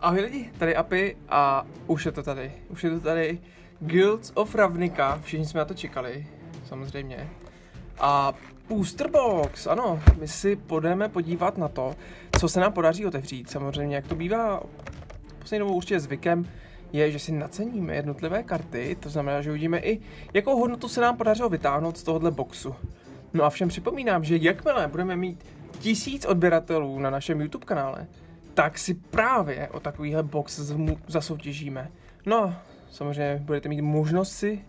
Ahoj lidi, tady Api a už je to tady. Guilds of Ravnica, všichni jsme na to čekali, samozřejmě. A Booster Box, ano, my si půjdeme podívat na to, co se nám podaří otevřít. Samozřejmě, jak to bývá poslední dobou určitě zvykem, je, že si naceníme jednotlivé karty, to znamená, že uvidíme i, jakou hodnotu se nám podařilo vytáhnout z tohohle boxu. No a všem připomínám, že jakmile budeme mít 1000 odběratelů na našem YouTube kanále, tak si právě o takovýhle box zasoutěžíme. No, samozřejmě budete mít možnost si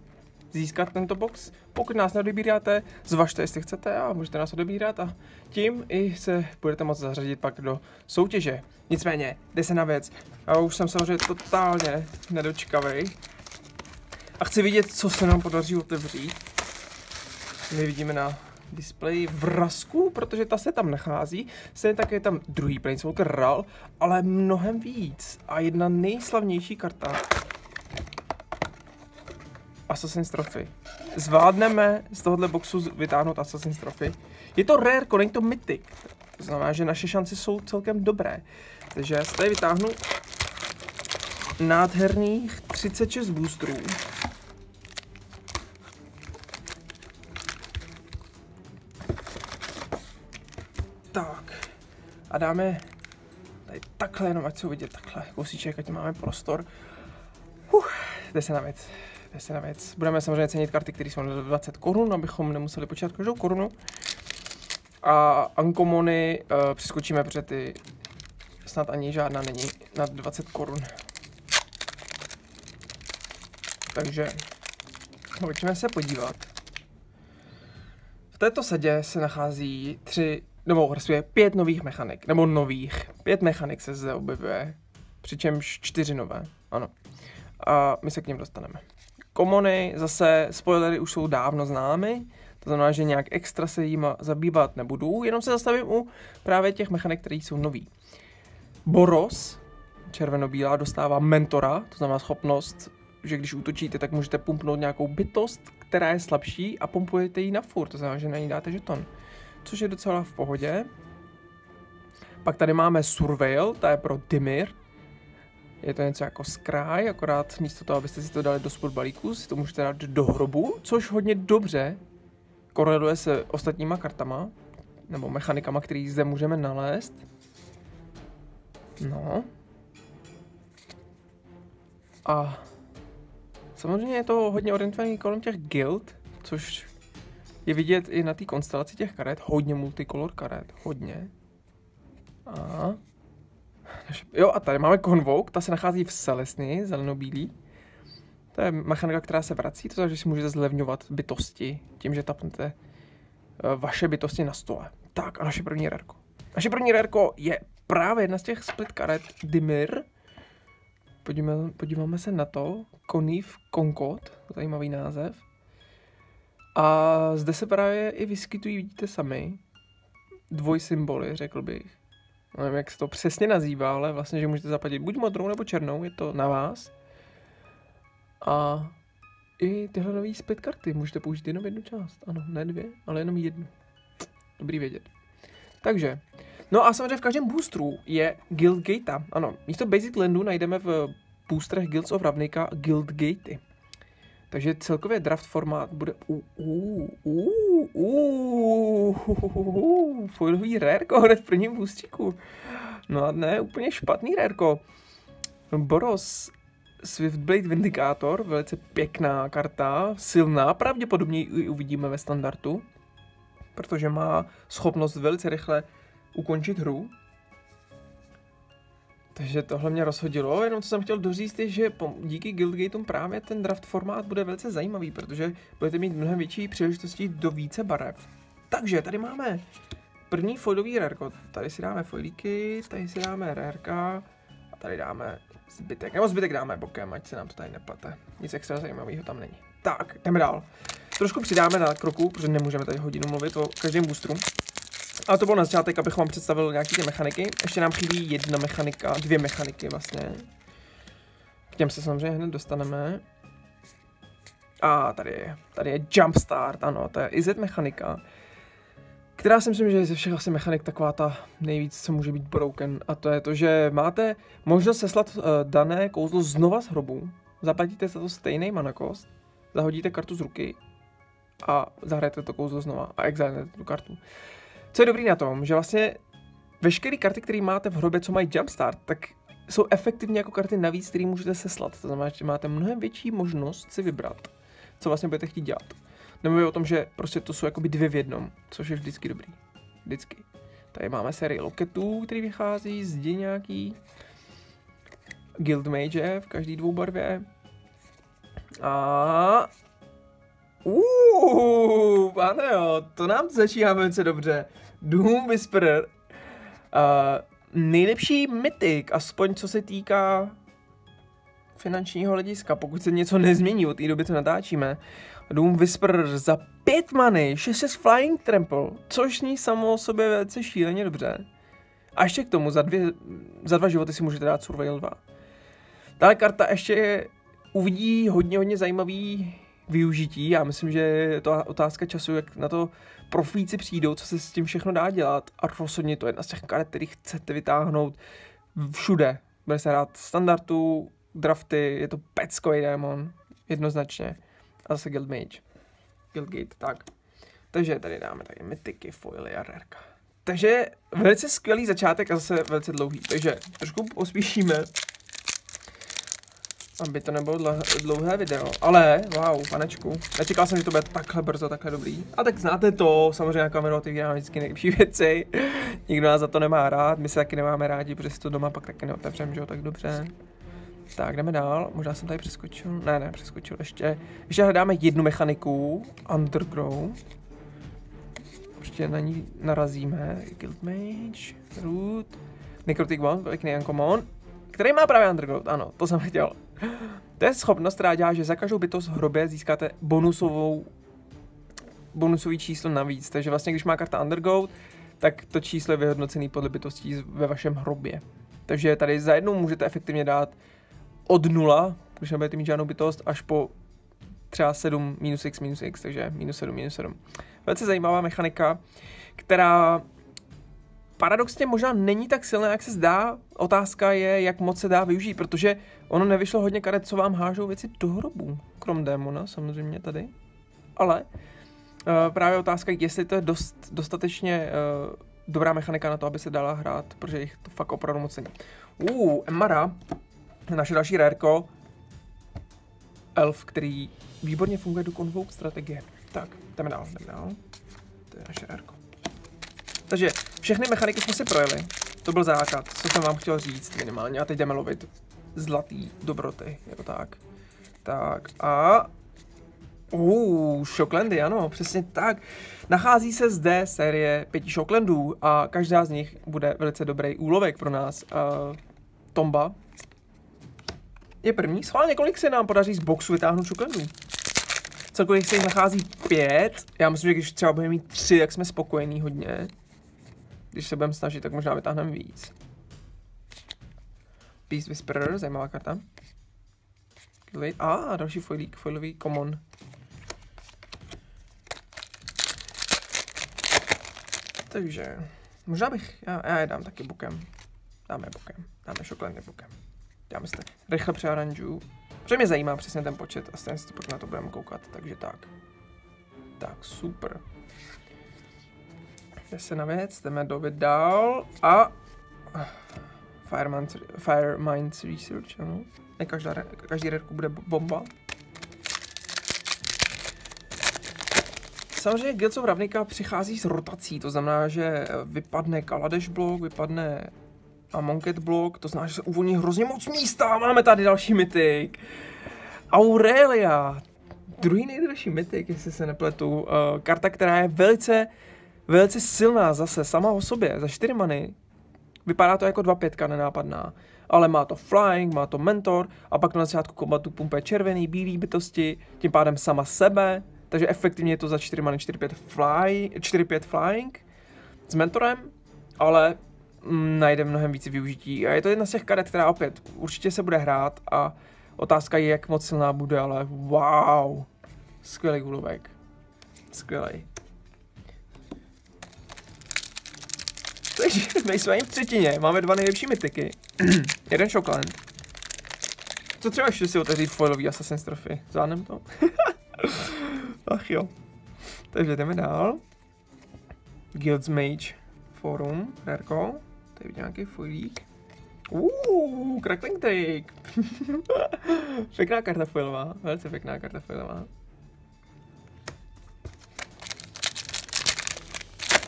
získat tento box. Pokud nás neodebíráte, zvažte, jestli chcete a můžete nás odebírat a tím i se budete moct zařadit pak do soutěže. Nicméně, jde se na věc. Já už jsem samozřejmě totálně nedočkavej a chci vidět, co se nám podaří otevřít. My vidíme na displeji vrasku, protože ta se tam nachází. Stejně tak je tam druhý Planeswalker Ral, ale mnohem víc. A jedna nejslavnější karta. Assassin's Trophy. Zvládneme z tohohle boxu vytáhnout Assassin's Trophy. Je to rare, není to mythic. To znamená, že naše šance jsou celkem dobré. Takže já si tady vytáhnu nádherných 36 boostrů. Tak. A dáme tady takhle, jenom ať se uvidět takhle kousíček, ať máme prostor. Jde se na věc. Budeme samozřejmě cenit karty, které jsou na 20 korun, abychom nemuseli počítat každou korunu. A uncommony přeskočíme, protože ty snad ani žádná není nad 20 korun. Takže pojďme se podívat. V této sadě se nachází 5 nových mechanik, nebo nových. 5 mechanik se zde objevuje, přičemž 4 nové, ano. A my se k něm dostaneme. Commony, zase spoilery už jsou dávno známy, to znamená, že nějak extra se jima zabývat nebudu, jenom se zastavím u právě těch mechanik, které jsou nový. Boros, červenobílá, dostává mentora, to znamená schopnost, že když útočíte, tak můžete pumpnout nějakou bytost, která je slabší a pumpujete ji na furt, to znamená, že na ní dáte žeton. Což je docela v pohodě. Pak tady máme Surveil, ta je pro Dimir. Je to něco jako Scry, akorát místo toho, abyste si to dali do spod balíku, si to můžete dát do hrobu, což hodně dobře koreluje se ostatníma kartama, nebo mechanikama, které zde můžeme nalézt. No. A samozřejmě je to hodně orientovaný kolem těch guild, což je vidět i na té konstelaci těch karet, hodně multicolor karet, hodně. A tady máme Convoke, ta se nachází v Celestny, zelenobílý. To je mechanika, která se vrací, to znamená, že si můžete zlevňovat bytosti tím, že tapnete vaše bytosti na stole. Tak a naše první rarko. Naše první rarko je právě jedna z těch split karet Dimir. Podíváme se na to. Conif Concord, zajímavý název. A zde se právě i vyskytují, vidíte sami, dvojsymboly, řekl bych. Nevím, jak se to přesně nazývá, ale vlastně, že můžete zaplatit buď modrou nebo černou, je to na vás. A i tyhle nový split karty můžete použít jenom jednu část. Ano, ne 2, ale jenom jednu. Dobrý vědět. Takže, no a samozřejmě v každém boostru je Guild Gate. Ano, místo Basic Landu najdeme v boostrech Guilds of Ravnica Guild Gatey. Takže celkově draft formát bude foilový rareko hned v prvním boostříku. No a ne, úplně špatný rareko. Boros Swiftblade Vindicator, velice pěkná karta, silná, pravděpodobně ji uvidíme ve standardu, protože má schopnost velice rychle ukončit hru. Takže tohle mě rozhodilo, jenom co jsem chtěl doříct je, že díky Guildgateům právě ten draft formát bude velice zajímavý, protože budete mít mnohem větší příležitosti do více barev. Takže tady máme první foilový rarko, tady si dáme foilíky, tady si dáme rarka a tady dáme zbytek, nebo zbytek dáme bokem, ať se nám to tady neplete. Nic extra zajímavého tam není. Tak, jdeme dál. Trošku přidáme na kroku, protože nemůžeme tady hodinu mluvit o každém boostru. Ale to bylo na začátek, abych vám představil nějaké ty mechaniky. Ještě nám chybí jedna mechanika, 2 mechaniky vlastně. K těm se samozřejmě hned dostaneme. A tady je Jumpstart, ano, to je IZ mechanika. která si myslím, že je ze všech asi mechanik taková ta nejvíc, co může být broken. A to je to, že máte možnost seslat dané kouzlo znova z hrobu, zaplatíte za to stejný mana cost, zahodíte kartu z ruky a zahrajete to kouzlo znova a exilujete tu kartu. Co je dobrý na tom, že vlastně veškeré karty, které máte v hrobě, co mají jumpstart, tak jsou efektivně jako karty navíc, které můžete seslat. To znamená, že máte mnohem větší možnost si vybrat, co vlastně budete chtít dělat. Nemluvím o tom, že prostě to jsou jakoby dvě v jednom, což je vždycky dobrý. Vždycky. Tady máme sérii loketů, který vychází, zdi nějaký. Guild Mage v každý dvoubarvě. A... pane jo, to nám začíná velice dobře. Doom Whisperer. Nejlepší mytik, aspoň co se týká finančního hlediska, pokud se něco nezmění od té doby, co natáčíme. Doom Whisperer za 5 many, 6 Flying Trample, což ní samo o sobě velice šíleně dobře. A ještě k tomu za 2 životy si můžete dát Surveil 2. Tahle karta ještě uvidí hodně zajímavý využití. Já myslím, že je to otázka času, jak na to profíci přijdou, co se s tím všechno dá dělat. A rozhodně to je jedna z těch karet, který chcete vytáhnout všude. Bude se hrát standardu, drafty, je to peckový démon, jednoznačně. A zase Guild Mage. Guildgate, tak. Takže tady dáme tady mytiky, foily a rareka. Takže velice skvělý začátek a zase velice dlouhý. Takže trošku pospíšíme, aby to nebylo dlouhé video. Ale, wow, panečku. Nečekal jsem, že to bude takhle brzo, takhle dobrý. A tak znáte to, samozřejmě na kameru otevíráme vždycky nejlepší věci. Nikdo nás za to nemá rád, my se taky nemáme rádi, protože si to doma pak taky neotevřeme, že jo, tak dobře. Tak, jdeme dál. Možná jsem tady přeskočil. Ne, přeskočil ještě. Ještě hledáme jednu mechaniku. Underground. Ještě na ní narazíme. Guild Mage. Root. Necrotic One, pěkný uncommon. Který má právě Underground, ano, to jsem chtěl. To je schopnost, která dělá, že za každou bytost v hrobě získáte bonusový číslo navíc. Takže vlastně, když má karta Underground, tak to číslo je vyhodnocený podle bytostí ve vašem hrobě. Takže tady za jednou můžete efektivně dát od 0, když nebudete mít žádnou bytost, až po třeba 7 -x, takže -7. Velice zajímavá mechanika, která paradoxně možná není tak silná, jak se zdá. Otázka je, jak moc se dá využít, protože ono nevyšlo hodně karet, co vám hážou věci do hrobu. Krom démona, samozřejmě tady. Ale právě otázka, jestli to je dostatečně dobrá mechanika na to, aby se dala hrát, protože jich to fakt opravdu moc není. Emara, naše další rareko. Elf, který výborně funguje do Convoke strategie. Tak, jdeme dál. To je naše rareko. Takže všechny mechaniky jsme si projeli. To byl základ, co jsem vám chtěl říct minimálně. A teď jdeme lovit zlatý dobroty, jako tak. Tak a... Shocklandy, ano, přesně tak. Nachází se zde série 5 Shocklandů a každá z nich bude velice dobrý úlovek pro nás. Tomba je první. Schválně, kolik se nám podaří z boxu vytáhnout Shocklandů? Celkově se jich nachází 5. Já myslím, že když třeba budeme mít 3, tak jsme spokojení hodně. Když se budeme snažit, tak možná vytáhneme víc. Beast Whisperer, zajímavá karta. Další foilový common. Takže, možná bych, já je dám taky bokem. Dáme Shocklandy bokem. Dáme si rychle přearanžu. Protože mě zajímá přesně ten počet a stejně si to pak na to budeme koukat, takže tak. Tak, super. Jde se na věc, jdeme dál a... Firemind's Research, ano. Ne každý rarku bude bomba. Samozřejmě Guilds of Ravnica přichází s rotací, to znamená, že vypadne Kaladesh blok, vypadne Amonkhet blok, to znamená, že se uvolní hrozně moc místa. Máme tady další mytik. Aurelia, druhý nejdražší mytik, jestli se nepletu. Karta, která je velice silná zase, sama o sobě, za 4 many. Vypadá to jako 2/5, nenápadná. Ale má to flying, má to mentor a pak na začátku kombatu pumpuje červený, bílý bytosti, tím pádem sama sebe. Takže efektivně je to za 4 many 4/5 flying s mentorem, ale najde mnohem více využití. A je to jedna z těch karet, která opět určitě se bude hrát a otázka je, jak moc silná bude, ale wow, skvělý úlovek. Skvělej. Takže nejsme ani v třetině, máme 2 nejlepší mytiky. Jeden Shockland. Co třeba ještě si otevřít foilový Assassin's Trophy? Zvládnem to? Ach jo. Takže jdeme dál. Guilds Mage Forum, rarko. Tady vidím nějaký foilík. Crackling Take. Pěkná karta foilová, velice pěkná karta foilová.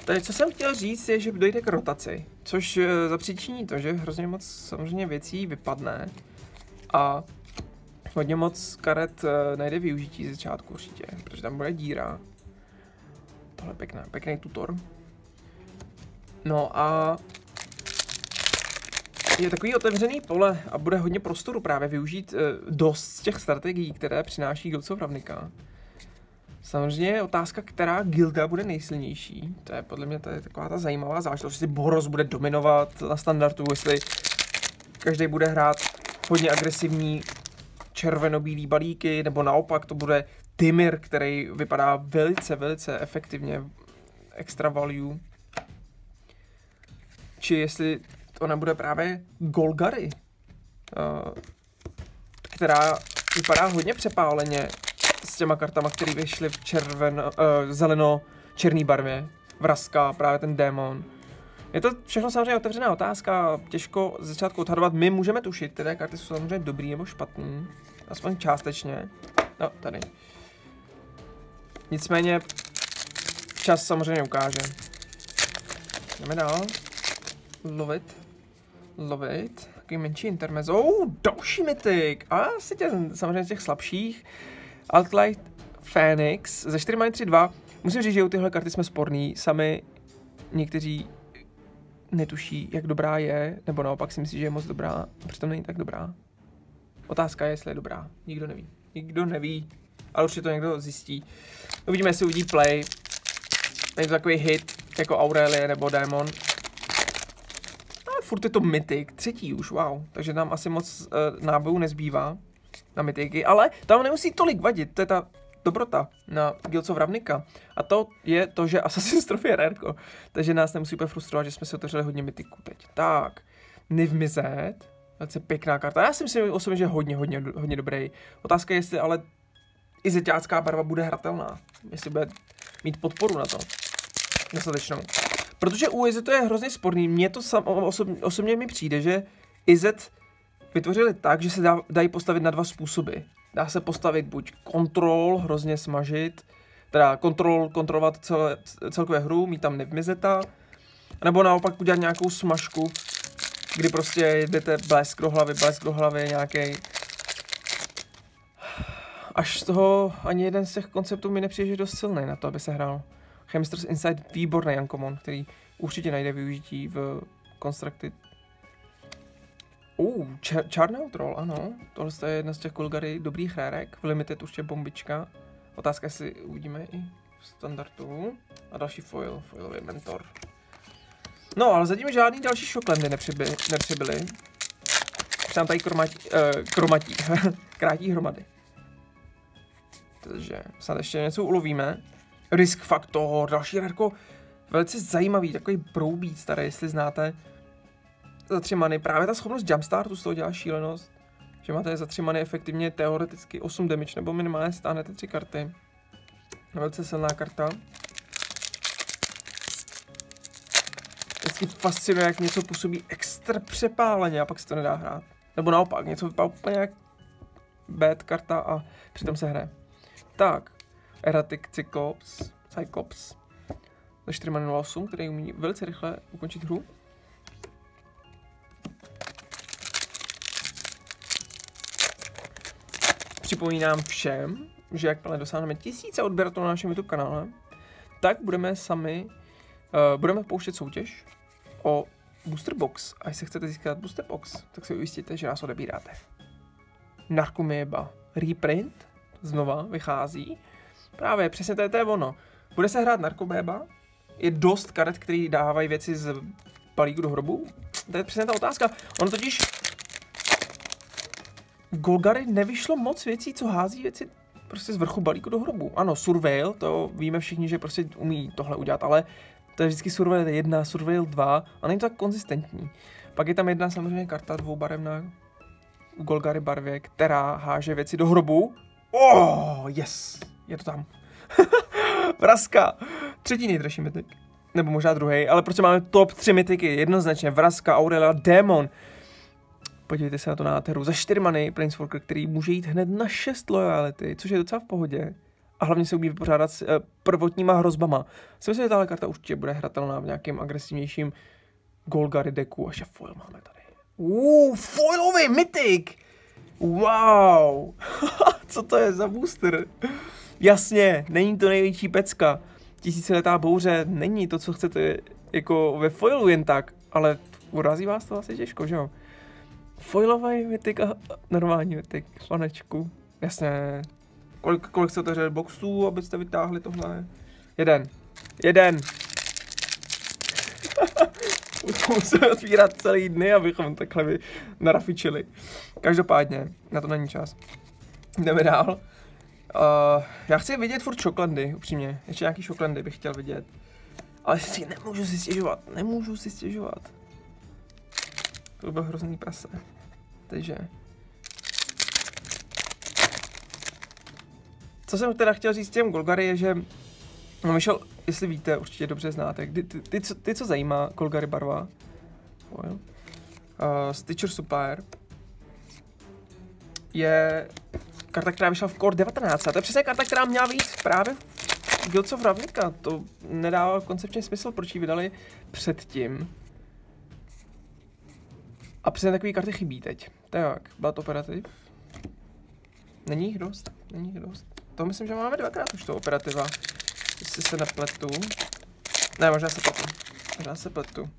Takže co jsem chtěl říct je, že dojde k rotaci, což zapříčiní to, že hrozně moc samozřejmě věcí vypadne a hodně moc karet najde využití z začátku určitě, protože tam bude díra. Tohle je pěkný tutor. No a je takový otevřený pole a bude hodně prostoru právě využít dost z těch strategií, které přináší Guilds of Ravnica. Samozřejmě je otázka, která guilda bude nejsilnější. To je podle mě taková ta zajímavá záležitost, jestli Boros bude dominovat na standardu, jestli každý bude hrát hodně agresivní červeno-bílý balíky, nebo naopak to bude Dimir, který vypadá velice efektivně, extra value. Či jestli to nebude právě Golgari, která vypadá hodně přepáleně s těma kartama, které vyšly v zeleno-černý barvě. Vraska, právě ten démon. Je to všechno samozřejmě otevřená otázka, těžko z začátku odhadovat. My můžeme tušit, které karty jsou samozřejmě dobrý nebo špatný, aspoň částečně. No, tady. Nicméně čas samozřejmě ukáže. Jdeme dál. Love it. Takový menší intermezzo. Další mytik. A asi samozřejmě těch slabších. Altlight Phoenix ze 4 many 3/2. Musím říct, že u tyhle karty jsme sporný. Sami někteří netuší, jak dobrá je, nebo naopak si myslí, že je moc dobrá, a přitom není tak dobrá. Otázka je, jestli je dobrá. Nikdo neví, ale určitě to někdo zjistí. Uvidíme, jestli uvidí play. Není to takový hit, jako Aurelie nebo Démon. Ale furt je to mytik, 3. už, wow. Takže nám asi moc nábojů nezbývá na mytiky, ale tam nemusí tolik vadit, to je ta dobrota na Guilds of Ravnica. A to je to, že Assassin's Trophy je rarko, takže nás nemusí úplně frustrovat, že jsme si otevřeli hodně mytiků teď. Tak, Niv-Mizzet, velice pěkná karta. Já si myslím osobně, že hodně dobrý. Otázka je, jestli ale izeťácká barva bude hratelná, jestli bude mít podporu na to dostatečnou. Protože u Izetu je hrozně sporný, mně to osobně mi přijde, že Izet vytvořili tak, že se dají postavit na 2 způsoby. Dá se postavit buď kontrol, hrozně smažit, teda kontrolovat celkové hru, mít tam Niv-Mizzeta, nebo naopak udělat nějakou smažku, kdy prostě jdete blesk do hlavy, nějaký. Až z toho ani jeden z těch konceptů mi nepřijde, že je dost silný na to, aby se hrál. Chemisters Inside, výborný uncommon, který určitě najde využití v Constructed. Char Neutral, ano. Tohle je jedna z těch Golgari dobrých rárek. V Limited už je bombička. Otázka, jestli uvidíme i v standardu. A další foilový mentor. No, ale zatím žádný další Shocklandy nepřibyly. Tam tady krátí hromady. Takže snad ještě něco ulovíme. Risk Factor, další rarko. Velice zajímavý, takový broubít starý, jestli znáte. Za 3 many, právě ta schopnost Jumpstartu z toho dělá šílenost, že máte za 3 many efektivně teoreticky 8 damage, nebo minimálně stáhnete 3 karty. Velice silná karta. Vždycky fascinuje, jak něco působí extra přepáleně a pak se to nedá hrát. Nebo naopak, něco vypadá úplně jak bad karta a přitom se hraje. Tak, Erratic Cyclops za 4 many 08, který umí velice rychle ukončit hru. Připomínám všem, že jakmile dosáhneme 1000 odběratelů na našem YouTube kanále, tak budeme pouštět soutěž o Booster Box. A jestli chcete získat Booster Box, tak si ujistíte, že nás odebíráte. Narcomoeba reprint znova vychází. Právě přesně to je ono. Bude se hrát Narcomoeba, je dost karet, který dávají věci z balíku do hrobu. To je přesně ta otázka. Ono totiž Golgari nevyšlo moc věcí, co hází věci prostě z vrchu balíku do hrobu. Ano, Surveil, to víme všichni, že prostě umí tohle udělat, ale To je vždycky Surveil 1, Surveil 2 a není to tak konzistentní. Pak je tam jedna samozřejmě karta dvoubarevná Golgari barvě, která háže věci do hrobu. Yes, je to tam. Vraska, třetí nejdražší mytik. Nebo možná druhý, ale prostě máme top 3 mytiky, jednoznačně Vraska, Aurelia, Démon. Podívejte se na to nádheru. Za 4 many Planeswalker, který může jít hned na 6 loyalty, což je docela v pohodě. A hlavně se umí vypořádat s prvotníma hrozbama. Si myslím, že tahle karta určitě bude hratelná v nějakém agresivnějším Golgari decku. Až foil máme tady. Foilový mytik! Wow! Co to je za booster? Jasně, není to největší pecka. Tisíciletá bouře není to, co chcete jako ve foilu jen tak, ale urazí vás to asi těžko, že jo? Foilový mytik a normální mytik, panečku. Jasně. Kolik chcete otevřít boxů, abyste vytáhli tohle? Jeden. Musíme otvírat celý dny, abychom takhle narafičili. Každopádně, na to není čas. Jdeme dál. Já chci vidět furt šoklandy, upřímně. Ještě nějaký šoklandy bych chtěl vidět. Ale nemůžu si stěžovat. To byl hrozný prase. Takže. Co jsem teda chtěl říct těm Golgari je, že vyšel, jestli víte, určitě dobře znáte, ty co zajímá Golgari barva. Stitcher Supplier je karta, která vyšla v Core 19. A to je přesně karta, která měla víc právě v Guilds of Ravnica. To nedává koncepčně smysl, proč ji vydali předtím. A přesně takové karty chybí teď. Tak, Blood Operative. Není jich dost. To myslím, že máme dvakrát už to operativa. Jestli se nepletu. Ne, možná se pletu.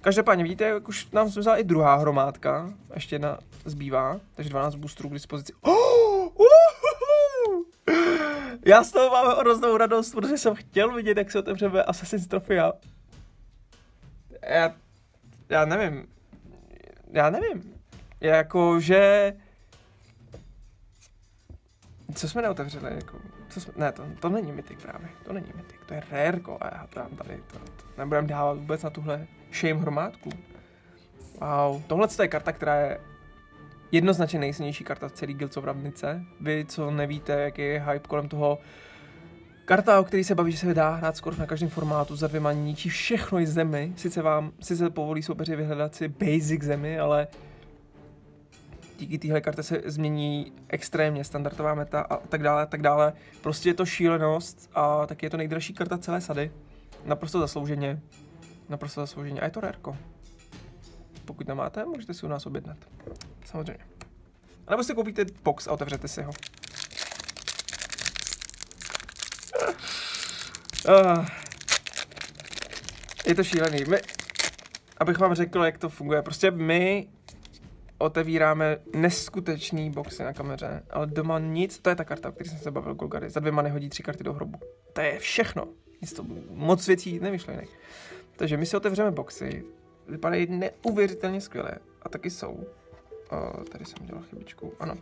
Každopádně vidíte, jak už nám vzala i druhá hromádka. Ještě jedna zbývá. Takže 12 boosterů k dispozici. Já z toho mám hroznou radost, protože jsem chtěl vidět, jak se otevřeme Assassin's Trophy. Já nevím. Jakože... Co jsme neotevřeli, jako... Ne, to není mytik právě. To není mytik, to je rareko. A já dám tady to nebudem dávat vůbec na tuhle shame hromádku. Wow, tohle je karta, která je jednoznačně nejsilnější karta v celý Guilds of Ravnice. Vy, co nevíte, jaký je hype kolem toho, karta, o který se baví, že se dá hrát skoro na každém formátu, za 2 maní ničí všechno i zemi. Sice povolí soupeři vyhledat si basic zemi, ale díky téhle kartě se změní extrémně standardová meta a tak dále. Prostě je to šílenost a taky je to nejdražší karta celé sady. Naprosto zaslouženě. A je to rareko. Pokud nemáte, můžete si u nás objednat. Samozřejmě. A nebo si koupíte box a otevřete si ho. Je to šílený. Abych vám řekl, jak to funguje. Prostě my otevíráme neskutečný boxy na kameře, ale doma nic. To je ta karta, o které jsem se bavil, Golgari. Za 2 many hodí 3 karty do hrobu. To je všechno. Moc věcí nevyšlo jinak. Takže my si otevřeme boxy. Vypadají neuvěřitelně skvěle. A taky jsou. Tady jsem udělal chybičku. Ano.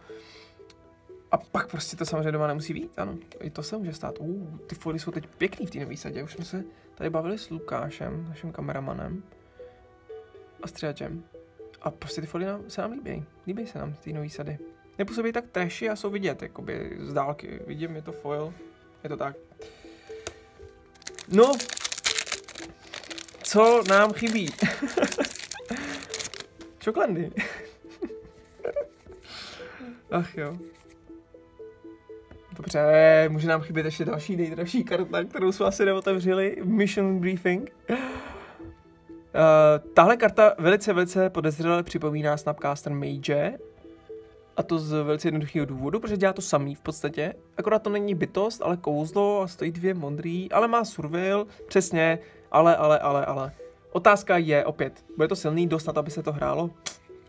A pak prostě to samozřejmě doma nemusí být, ano. I to se může stát. Ty foily jsou teď pěkný v té nový sadě. Už jsme se tady bavili s Lukášem, naším kameramanem a stříhačem. A prostě ty foily se nám líbí. Líbí se nám ty nový sady. Nepůsobí tak trashy a jsou vidět, jakoby z dálky. Vidím, je to foil. Je to tak. No. Co nám chybí? Čoklandy. Ach jo. Dobře, může nám chybět ještě další nejdražší karta, kterou jsme asi neotevřeli. Mission Briefing. Tahle karta velice podezřele připomíná Snapcaster Mage. A to z velice jednoduchého důvodu, protože dělá to samý v podstatě. Akorát to není bytost, ale kouzlo a stojí 2 modrý, ale má survival, přesně, ale. Otázka je opět, bude to silný dost na to, aby se to hrálo?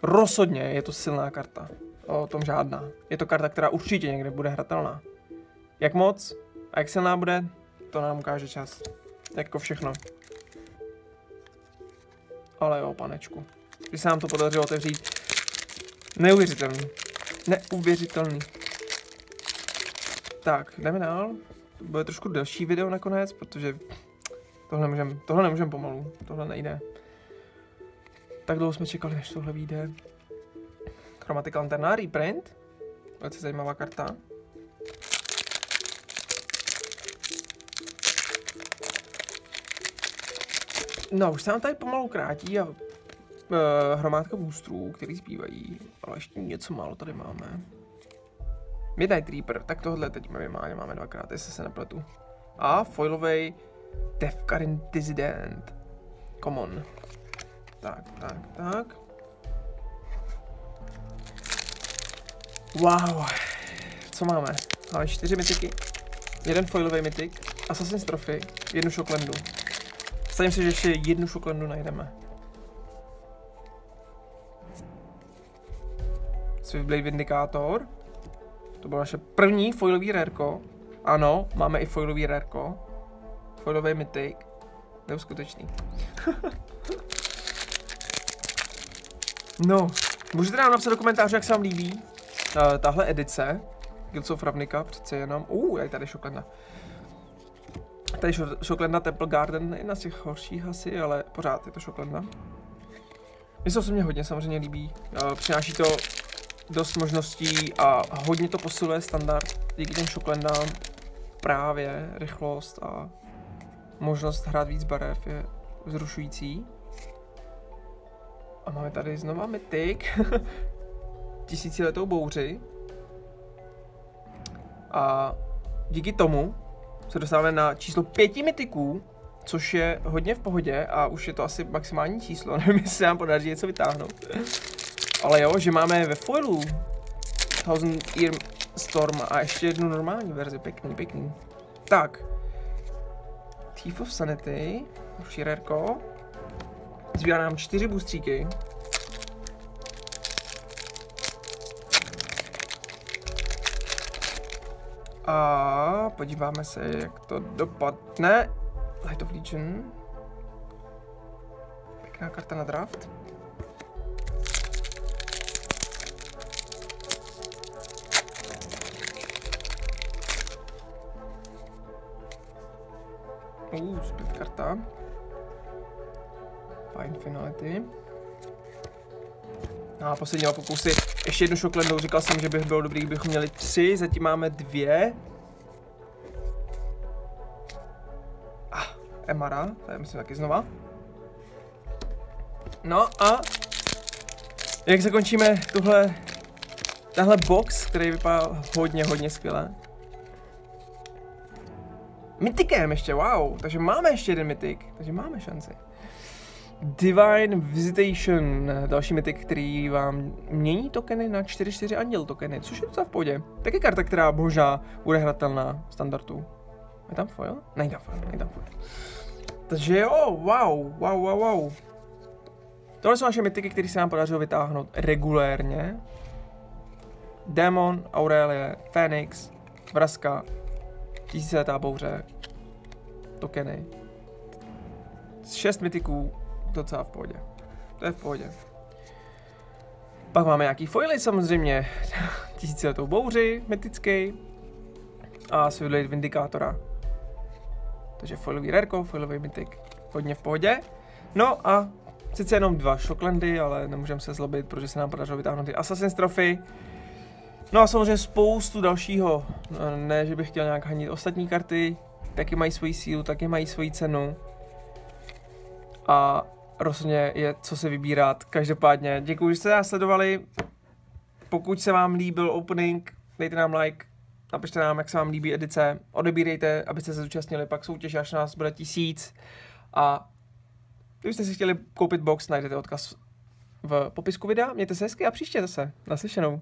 Rozhodně je to silná karta. O tom žádná. Je to karta, která určitě někde bude hratelná. Jak moc a jak silná bude, to nám ukáže čas. Jako všechno. Ale jo, panečku. Když se nám to podařilo otevřít. Neuvěřitelný. Tak, jdeme dál. To bude trošku delší video nakonec, protože Tohle nemůžem pomalu, tohle nejde. Tak dlouho jsme čekali, než tohle vyjde. Chromatic Lanterna, reprint. Velice zajímavá karta. No, už se nám tady pomalu krátí a hromádka boostrů, který zbývají, ale ještě něco málo tady máme. Midnight Reaper, tak tohle teď máme dvakrát, jestli se nepletu. A foilovej Tefkarin Dissident. Common. Tak. Wow. Co máme? Máme 4 mytiky, 1 foilový mytik, Assassin's Trophy, 1 Shocklandu. Stavím si, že ještě 1 Shocklandu najdeme. Swiftblade Vindicator. To bylo naše první foilový rareko. Ano, máme i foilový rareko. Foilový mytik. Neuskutečný. No, můžete nám napsat do komentářů, jak se vám líbí tahle edice Guilds of Ravnica, přece jenom. Je tady Shocklanda. Tady Shocklanda Temple Garden, jedna z těch horších asi, ale pořád je to Shocklanda. Mně se osobně hodně samozřejmě líbí. Přináší to dost možností a hodně to posiluje standard díky těm Shocklandám. Právě rychlost a možnost hrát víc barev je vzrušující. A máme tady znova mytik. Tisíciletou bouři. A díky tomu se dostáváme na číslo 5 mytiků, což je hodně v pohodě a už je to asi maximální číslo. Nevím, jestli se nám podaří něco vytáhnout. Ale jo, že máme ve foilu Thousand Year Storm a ještě jednu normální verzi. Pěkný. Tak. Thief of Sanity. Další rareko. Zbývá nám 4 boostříky. A podíváme se, jak to dopadne. Light of Legion. Pěkná karta na draft. Split karta. Fine Finality. A poslední 2 pokusy. Ještě jednu Shocklandu, říkal jsem, že bych bylo dobrý, kdybychom měli 3, zatím máme 2. Emara, to je myslím taky znova. No a jak zakončíme tahle box, který vypadá hodně skvěle. Mytikem ještě, wow, takže máme ještě jeden mytik, takže máme šanci. Divine Visitation, další mytik, který vám mění tokeny na 4/4 anděl tokeny, což je docela v pohodě. Taky karta, která možná bude hratelná standardu. Je tam foil? Není tam foil. Takže jo, wow. Tohle jsou naše mytiky, které se nám podařilo vytáhnout regulérně. Démon, Aurelie, Phoenix, Vraska, Tisíciletá bouře, tokeny. 6 mytiků, docela v pohodě. To je v pohodě. Pak máme nějaký foily samozřejmě. Tisíciletou bouři, mytický. A Swiftblade Vindikátora. Takže foilový rareko, foilový mytik. Hodně v pohodě. No a sice jenom 2 Shocklandy, ale nemůžeme se zlobit, protože se nám podařilo vytáhnout ty Assassin's Trophy. No a samozřejmě spoustu dalšího. Ne, že bych chtěl nějak hanit ostatní karty. Taky mají svoji sílu, taky mají svoji cenu. A rozhodně je co se vybírat. Každopádně děkuji, že jste nás sledovali. Pokud se vám líbil opening, dejte nám like. Napište nám, jak se vám líbí edice. Odebírejte, abyste se zúčastnili pak soutěž, až nás bude 1000. A kdybyste si chtěli koupit box, najdete odkaz v popisku videa. Mějte se hezky a příště zase. Naslyšenou.